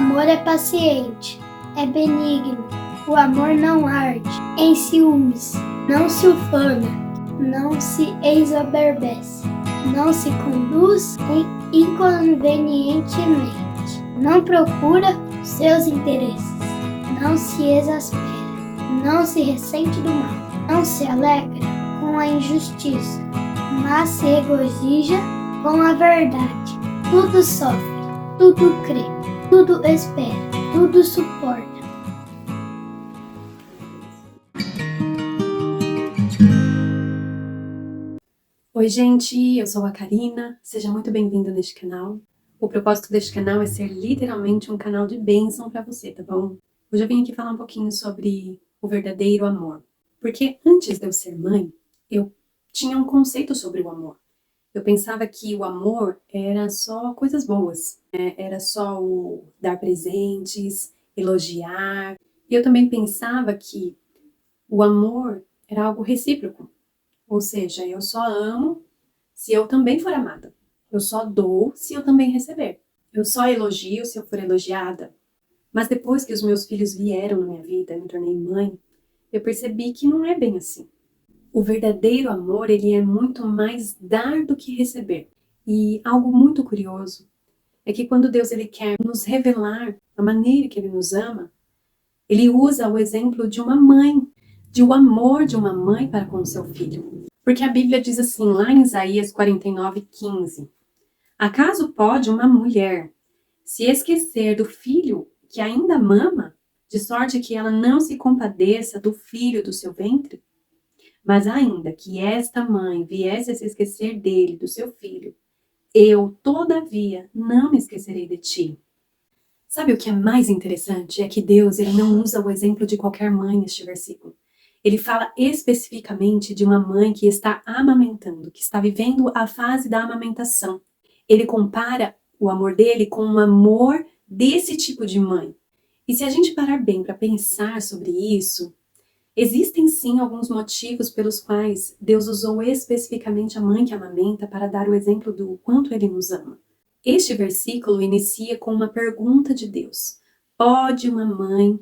amor é paciente, é benigno. O amor não arde em ciúmes, não se ufana, não se ensoberbece, não se conduz inconvenientemente, não procura seus interesses, não se exaspera, não se ressente do mal, não se alegra com a injustiça, mas se regozija com a verdade. Tudo sofre, tudo crê, tudo espera, tudo suporta. Oi gente, eu sou a Karina, seja muito bem-vindo neste canal. O propósito deste canal é ser literalmente um canal de bênção para você, tá bom? Hoje eu vim aqui falar um pouquinho sobre o verdadeiro amor. Porque antes de eu ser mãe, eu tinha um conceito sobre o amor. Eu pensava que o amor era só coisas boas, né? Era só o dar presentes, elogiar. E eu também pensava que o amor era algo recíproco. Ou seja, eu só amo se eu também for amada. Eu só dou se eu também receber. Eu só elogio se eu for elogiada. Mas depois que os meus filhos vieram na minha vida, eu me tornei mãe, eu percebi que não é bem assim. O verdadeiro amor, ele é muito mais dar do que receber. E algo muito curioso é que quando Deus ele quer nos revelar a maneira que ele nos ama, ele usa o exemplo de uma mãe, de o amor de uma mãe para com o seu filho. Porque a Bíblia diz assim, lá em Isaías 49:15, acaso pode uma mulher se esquecer do filho que ainda mama, de sorte que ela não se compadeça do filho do seu ventre? Mas ainda que esta mãe viesse a se esquecer dele, do seu filho, eu, todavia, não me esquecerei de ti. Sabe o que é mais interessante? É que Deus ele não usa o exemplo de qualquer mãe neste versículo. Ele fala especificamente de uma mãe que está amamentando, que está vivendo a fase da amamentação. Ele compara o amor dele com o amor desse tipo de mãe. E se a gente parar bem para pensar sobre isso, existem sim alguns motivos pelos quais Deus usou especificamente a mãe que amamenta para dar o exemplo do quanto ele nos ama. Este versículo inicia com uma pergunta de Deus. Pode uma mãe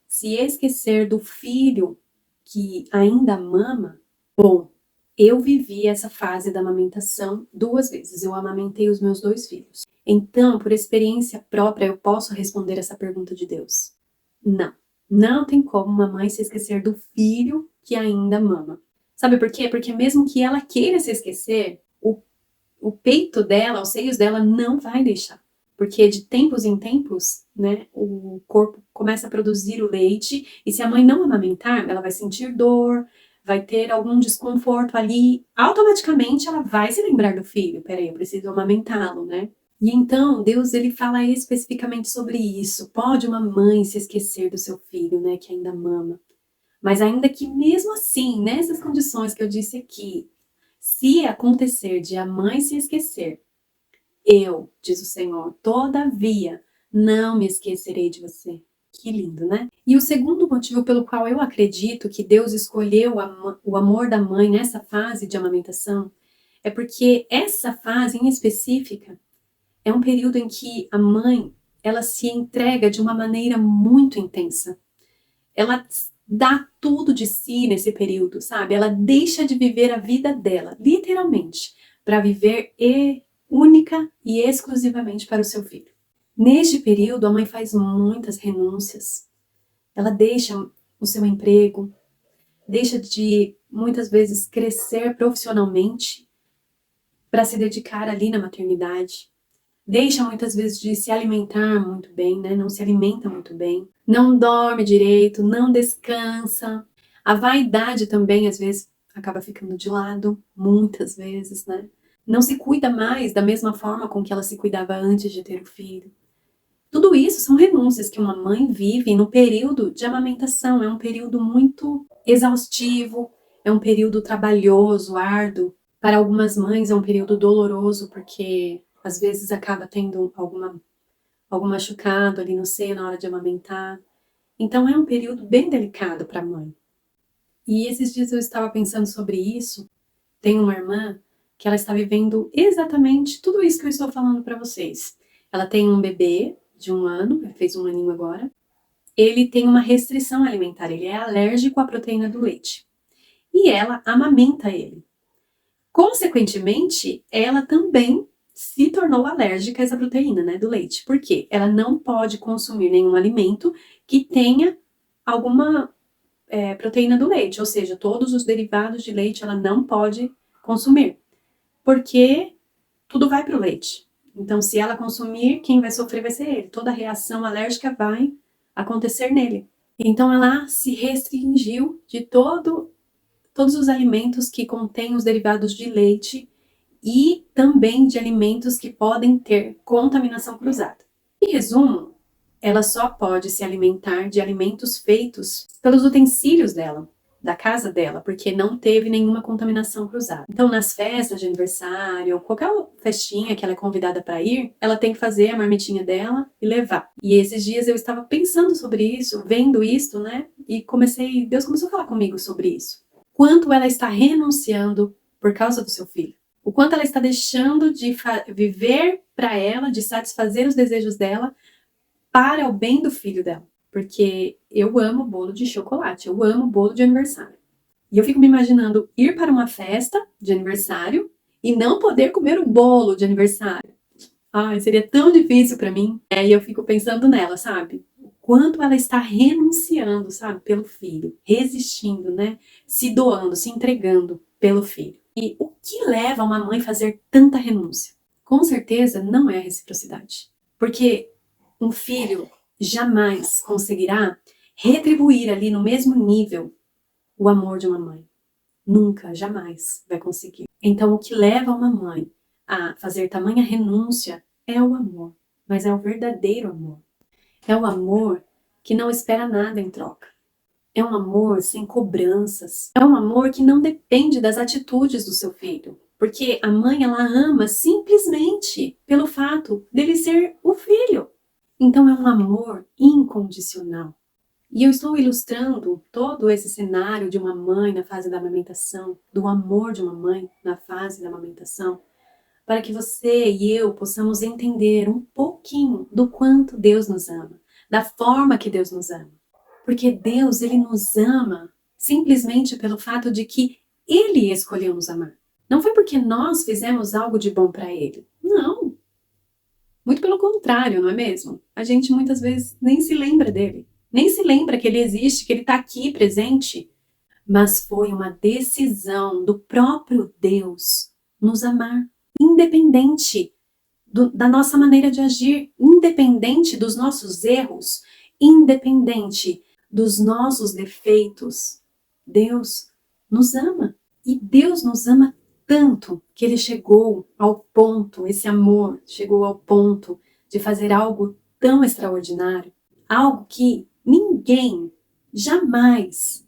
se esquecer do filho que ainda mama? Bom, eu vivi essa fase da amamentação 2 vezes. Eu amamentei os meus 2 filhos. Então, por experiência própria, eu posso responder essa pergunta de Deus. Não. Não tem como uma mãe se esquecer do filho que ainda mama. Sabe por quê? Porque mesmo que ela queira se esquecer, o peito dela, os seios dela não vai deixar. Porque de tempos em tempos, né, o corpo começa a produzir o leite e se a mãe não amamentar, ela vai sentir dor, vai ter algum desconforto ali, automaticamente ela vai se lembrar do filho. Peraí, eu preciso amamentá-lo, né? E então, Deus ele fala especificamente sobre isso. Pode uma mãe se esquecer do seu filho, né, que ainda mama. Mas ainda que mesmo assim, nessas condições que eu disse aqui, se acontecer de a mãe se esquecer, eu, diz o Senhor, todavia, não me esquecerei de você. Que lindo, né? E o segundo motivo pelo qual eu acredito que Deus escolheu o amor da mãe nessa fase de amamentação é porque essa fase em específica é um período em que a mãe, ela se entrega de uma maneira muito intensa. Ela dá tudo de si nesse período, sabe? Ela deixa de viver a vida dela, literalmente, para viver única e exclusivamente para o seu filho. Neste período, a mãe faz muitas renúncias. Ela deixa o seu emprego, deixa de, muitas vezes, crescer profissionalmente para se dedicar ali na maternidade. Deixa muitas vezes de se alimentar muito bem, né? Não se alimenta muito bem. Não dorme direito, não descansa. A vaidade também, às vezes, acaba ficando de lado, muitas vezes, né? Não se cuida mais da mesma forma com que ela se cuidava antes de ter o filho. Tudo isso são renúncias que uma mãe vive no período de amamentação. É um período muito exaustivo, é um período trabalhoso, árduo. Para algumas mães é um período doloroso, porque às vezes acaba tendo algum machucado ali no seio na hora de amamentar. Então é um período bem delicado para a mãe. E esses dias eu estava pensando sobre isso. Tem uma irmã que ela está vivendo exatamente tudo isso que eu estou falando para vocês. Ela tem um bebê, de 1 ano, ele fez 1 aninho agora, ele tem uma restrição alimentar, ele é alérgico à proteína do leite. E ela amamenta ele. Consequentemente, ela também se tornou alérgica a essa proteína, né, do leite. Por quê? Ela não pode consumir nenhum alimento que tenha alguma proteína do leite, ou seja, todos os derivados de leite ela não pode consumir, porque tudo vai para o leite. Então, se ela consumir, quem vai sofrer vai ser ele. Toda reação alérgica vai acontecer nele. Então, ela se restringiu de todos os alimentos que contêm os derivados de leite e também de alimentos que podem ter contaminação cruzada. Em resumo, ela só pode se alimentar de alimentos feitos pelos utensílios dela, da casa dela, porque não teve nenhuma contaminação cruzada. Então, nas festas de aniversário, ou qualquer festinha que ela é convidada para ir, ela tem que fazer a marmitinha dela e levar. E esses dias eu estava pensando sobre isso, vendo isso, né? E Deus começou a falar comigo sobre isso. Quanto ela está renunciando por causa do seu filho. O quanto ela está deixando de viver para ela, de satisfazer os desejos dela, para o bem do filho dela. Porque eu amo bolo de chocolate, eu amo bolo de aniversário. E eu fico me imaginando ir para uma festa de aniversário e não poder comer o bolo de aniversário. Ai, seria tão difícil para mim. E eu fico pensando nela, sabe? O quanto ela está renunciando, sabe? Pelo filho. Resistindo, né? Se doando, se entregando pelo filho. E o que leva uma mãe a fazer tanta renúncia? Com certeza não é a reciprocidade. Porque um filho jamais conseguirá retribuir ali no mesmo nível o amor de uma mãe. Nunca, jamais vai conseguir. Então, o que leva uma mãe a fazer tamanha renúncia é o amor, mas é o verdadeiro amor. É o amor que não espera nada em troca. É um amor sem cobranças. É um amor que não depende das atitudes do seu filho. Porque a mãe, ela ama simplesmente pelo fato dele ser o filho. Então é um amor incondicional. E eu estou ilustrando todo esse cenário de uma mãe na fase da amamentação, do amor de uma mãe na fase da amamentação, para que você e eu possamos entender um pouquinho do quanto Deus nos ama, da forma que Deus nos ama. Porque Deus, Ele nos ama simplesmente pelo fato de que Ele escolheu nos amar. Não foi porque nós fizemos algo de bom para Ele. Não. Muito pelo contrário, não é mesmo? A gente muitas vezes nem se lembra dele. Nem se lembra que ele existe, que ele está aqui presente. Mas foi uma decisão do próprio Deus nos amar. Independente da nossa maneira de agir, independente dos nossos erros, independente dos nossos defeitos, Deus nos ama. E Deus nos ama tanto que ele chegou ao ponto, esse amor chegou ao ponto de fazer algo tão extraordinário, algo que ninguém jamais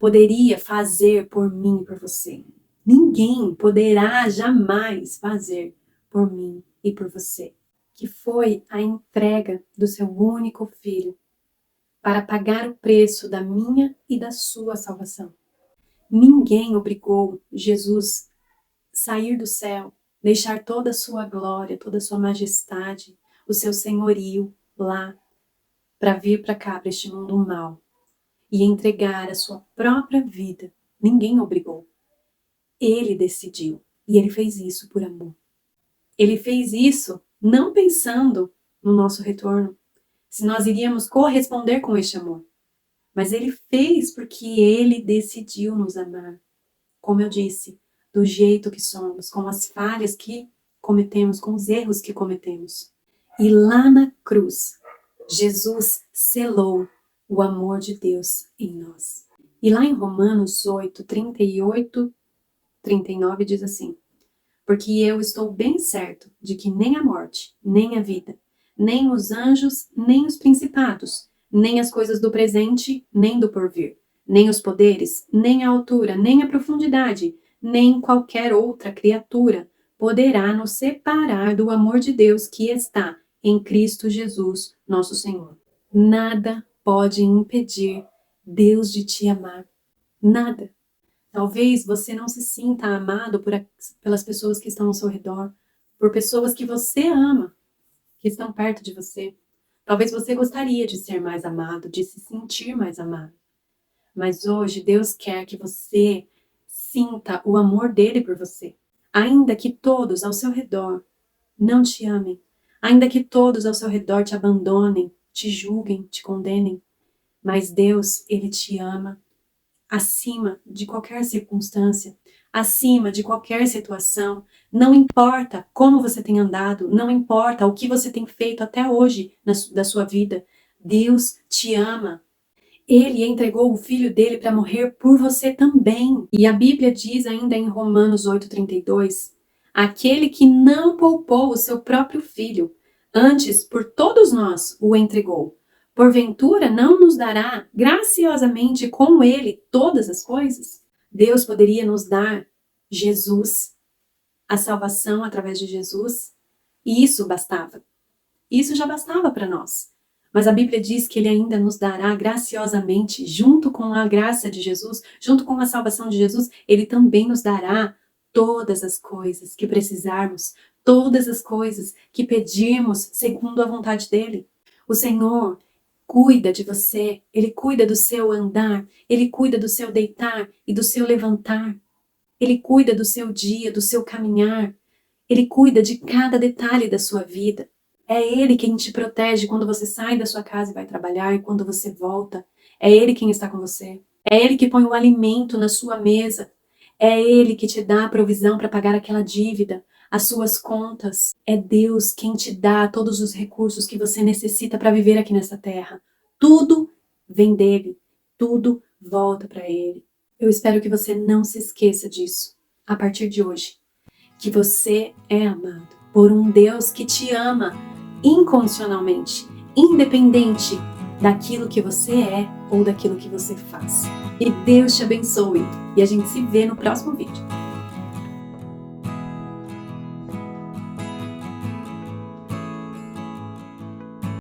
poderia fazer por mim e por você. Ninguém poderá jamais fazer por mim e por você, que foi a entrega do seu único filho para pagar o preço da minha e da sua salvação. Ninguém obrigou Jesus a sair do céu, deixar toda a sua glória, toda a sua majestade, o seu senhorio lá, para vir para cá, para este mundo mal, e entregar a sua própria vida. Ninguém obrigou. Ele decidiu, e ele fez isso por amor. Ele fez isso não pensando no nosso retorno, se nós iríamos corresponder com este amor. Mas ele fez porque ele decidiu nos amar. Como eu disse, do jeito que somos, com as falhas que cometemos, com os erros que cometemos. E lá na cruz, Jesus selou o amor de Deus em nós. E lá em Romanos 8, 38, 39 diz assim: porque eu estou bem certo de que nem a morte, nem a vida, nem os anjos, nem os principados, nem as coisas do presente, nem do porvir, nem os poderes, nem a altura, nem a profundidade, nem qualquer outra criatura poderá nos separar do amor de Deus que está em Cristo Jesus, nosso Senhor. Nada pode impedir Deus de te amar. Nada. Talvez você não se sinta amado pelas pessoas que estão ao seu redor, por pessoas que você ama, que estão perto de você. Talvez você gostaria de ser mais amado, de se sentir mais amado. Mas hoje Deus quer que você sinta o amor dele por você. Ainda que todos ao seu redor não te amem, ainda que todos ao seu redor te abandonem, te julguem, te condenem, mas Deus, ele te ama acima de qualquer circunstância, acima de qualquer situação. Não importa como você tem andado, não importa o que você tem feito até hoje da sua vida, Deus te ama. Ele entregou o Filho dele para morrer por você também. E a Bíblia diz ainda em Romanos 8,32, aquele que não poupou o seu próprio Filho, antes por todos nós o entregou. Porventura não nos dará graciosamente com ele todas as coisas? Deus poderia nos dar Jesus, a salvação através de Jesus, e isso bastava. Isso já bastava para nós. Mas a Bíblia diz que ele ainda nos dará graciosamente, junto com a graça de Jesus, junto com a salvação de Jesus, ele também nos dará todas as coisas que precisarmos, todas as coisas que pedirmos segundo a vontade dele. O Senhor cuida de você, ele cuida do seu andar, ele cuida do seu deitar e do seu levantar. Ele cuida do seu dia, do seu caminhar. Ele cuida de cada detalhe da sua vida. É Ele quem te protege quando você sai da sua casa e vai trabalhar e quando você volta. É Ele quem está com você. É Ele que põe o alimento na sua mesa. É Ele que te dá a provisão para pagar aquela dívida, as suas contas. É Deus quem te dá todos os recursos que você necessita para viver aqui nessa terra. Tudo vem dele. Tudo volta para Ele. Eu espero que você não se esqueça disso a partir de hoje. Que você é amado por um Deus que te ama incondicionalmente, independente daquilo que você é ou daquilo que você faz. E Deus te abençoe e a gente se vê no próximo vídeo.